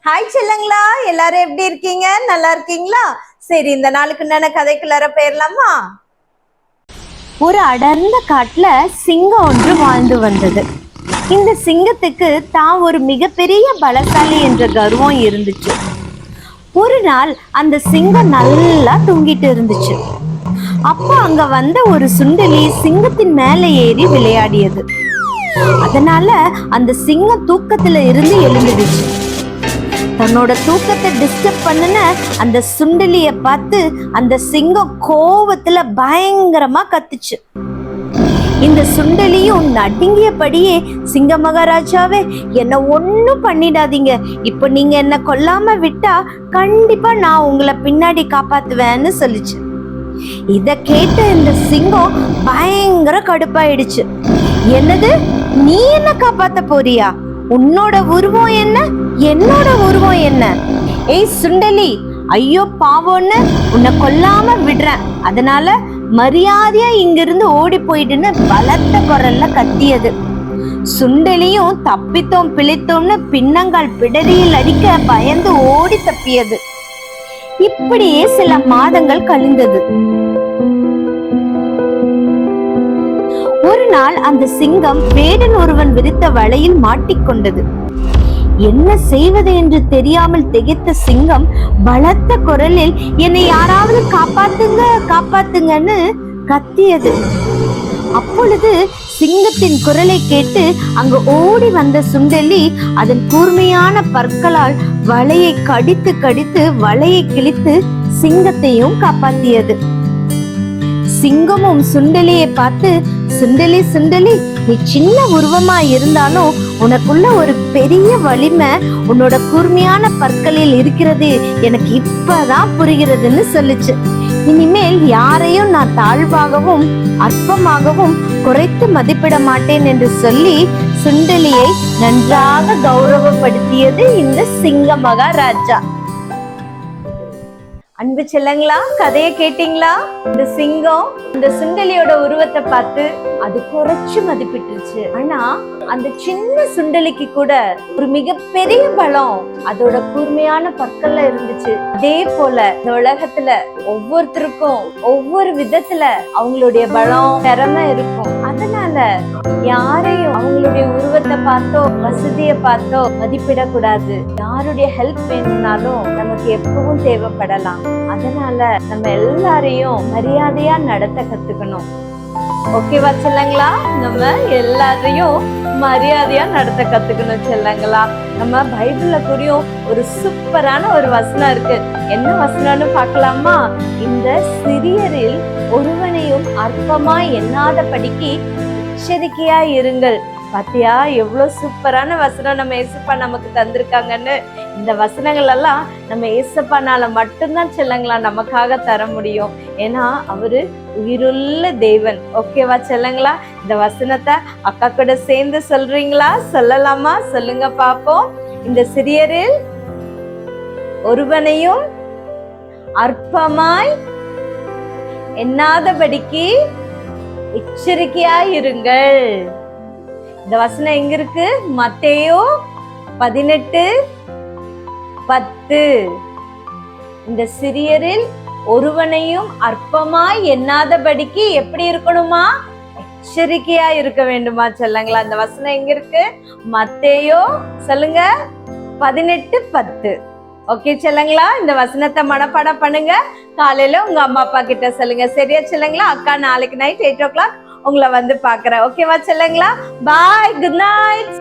Hi செல்லங்களா, எல்லாரும் எப்படி இருக்கீங்க? நல்லா இருக்கீங்களா? சரி, இந்த நாளுக்கு என்ன கதைக்குள்ளார போயிடலாமா? ஒரு அடர்ந்த காட்டுல சிங்கம் ஒன்று வாழ்ந்து வந்தது. இந்த சிங்கத்துக்கு தான் ஒரு மிகப்பெரிய பலசாலி என்ற கர்வம் இருந்துச்சு. ஒரு நாள் அந்த சிங்கம் நல்லா தூங்கிட்டு இருந்துச்சு. அப்ப அங்க வந்த ஒரு சுண்டலி சிங்கத்தின் மேல ஏறி விளையாடியது. அதனால அந்த சிங்கம் தூக்கத்துல இருந்து எழுந்துடுச்சு. தன்னோட தூக்கத்தை டிஸ்டர்ப் பண்ணுன அந்த சுண்டலிய பார்த்து அந்த சிங்கம் கோவத்துல பயங்கரமா கத்துச்சு. இந்த சுண்டலியும் நடுங்கியபடியே, சிங்க மகாராஜாவே, என்ன ஒண்ணும் பண்ணிடாதீங்க, இப்ப நீங்க என்ன கொல்லாம விட்டா கண்டிப்பா நான் உங்களை பின்னாடி காப்பாத்துவேன்னு சொல்லிச்சு. இத கேட்ட இந்த சிங்கம் பயங்கர கடுப்பாயிடுச்சு. என்னது, நீ என்ன காப்பாத்த போறியா? உன்னோட உருவம் என்ன, என்னோட உருவம் என்ன? ஏய் சுண்டலி, ஐயோ பாவம்னு உன்னை கொல்லாம விடுறேன், அதனால மரியாதையா இங்கிருந்து ஓடி போயிடுன்னு பலத்த குரல்ல கத்தியது. சுண்டலியும் தப்பித்தோம் பிழைத்தோம்னு பின்னங்கால் பிடரியில் அடிக்க பயந்து ஓடி தப்பியது. இப்படியே சில மாதங்கள் கழிந்தது. ஒரு நாள் அந்த சிங்கம் வேடன் ஒருவன் விரித்த வலையில் மாட்டிக்கொண்டது. என்ன செய்வது என்று தெரியாமல் திகைத்த சிங்கம் பலத்த குரலில், என்னை யாராவது காப்பாத்துங்க காப்பாத்துங்கன்னு கத்தியது. அப்பொழுது சிங்கத்தின் குரலை கேட்டு அங்கு ஓடி வந்த சுண்டலி அதன் கூர்மையான பற்களால் வலையை கடித்து கடித்து வலையை கிழித்து சிங்கத்தையும் காப்பாத்தியது. சிங்கமும் சுண்டலியை பார்த்து, சுண்டலி சுண்டலி, நீ சின்ன உருவமா இருந்தாலும் உனக்குள்ள ஒரு பெரிய வலிமை உன்னோட கூர்மையான பற்களில் இருக்கிறது எனக்கு இப்பதான் புரிகிறதுன்னு சொல்லுச்சு. இனிமேல் யாரையும் நான் தாழ்வாகவும் அற்பமாகவும் குறைத்து மதிப்பிட மாட்டேன் என்று சொல்லி சுண்டலியை நன்றாக கௌரவப்படுத்தியது இந்த சிங்க மகாராஜா. அன்பு செல்லங்களா, கதையை கேட்டீங்களா? இந்த சிங்கம் அந்த சுண்டலியோட உருவத்தை பார்த்து அது குறைச்சு மதிப்பிட்டுருச்சு. ஆனா அந்த சின்ன சுண்டலிக்கு கூட ஒரு மிகப்பெரிய பலம் அதோட கூர்மையான பற்கள்ல இருந்துச்சு. அதே போல இந்த உலகத்துல ஒவ்வொருத்தருக்கும் ஒவ்வொரு விதத்துல அவங்களுடைய பலம் திறமை இருக்கும். அதனால யாரையும் அவங்களுடைய உருவத்தை பார்த்தோ வசதியை பார்த்தோ மதிப்பிடக்கூடாது. யாருடைய ஹெல்ப் வேணும்னாலும் நமக்கு எப்பவும் தேவைப்படலாம். அதனால நம்ம எல்லாரையும் மரியாதையா நடத்த கத்துக்கணும். ஓகேவா செல்லங்களா? நம்ம எல்லாரையும் மரியாதையா நடத்த கத்துக்கணும் செல்லங்களா. நம்ம பைபிள்ல கூடயும் ஒரு சூப்பரான ஒரு வசனம் இருக்கு. என்ன வசனம்னு பார்க்கலாமா? இந்த சிறியரில் ஒருவனையும் அற்பமா எண்ணாதபடிக்கு எச்சரிக்கையா இருங்கள். பாத்தியா எவ்வளவு சூப்பரான வசனம் நம்ம ஏசப்பா நமக்கு தந்திருக்காங்கன்னு. இந்த வசனங்கள் எல்லாம் நம்ம ஏசப்பானால மட்டும்தான் செல்லங்களா நமக்காக தர முடியும். ஏன்னா அவரு உயிருள்ள தேவன். ஓகேவா செல்லங்களா? இந்த வசனத்தை அக்கா கூட சேர்ந்து சொல்றீங்களா? சொல்லலாமா? சொல்லுங்க பாப்போம். இந்த சிறியரில் ஒருவனையும் அற்பமாய் எண்ணாதபடிக்கு எச்சரிக்கையாய் இருங்கள். இந்த வசனம் எங்க இருக்கு? மத்தேயு 18:10. இந்த சிறியரில் ஒருவனையும் அற்பமாய் எண்ணாதபடிக்கு எப்படி இருக்கணுமா? எச்சரிக்கையா இருக்க வேண்டுமா செல்லங்களா? இந்த வசனம் எங்க இருக்கு? மத்தேயு சொல்லுங்க 18:10. ஓகே செல்லங்களா? இந்த வசனத்தை மனப்பாடம் பண்ணுங்க. காலையில உங்க அம்மா அப்பா கிட்ட சொல்லுங்க. சரியா செல்லங்களா? அக்கா நாளைக்கு நைட் 8 o'clock உங்களை வந்து பாக்குறேன். ஓகேவா செல்லங்களா? பாய், குட் நைட்.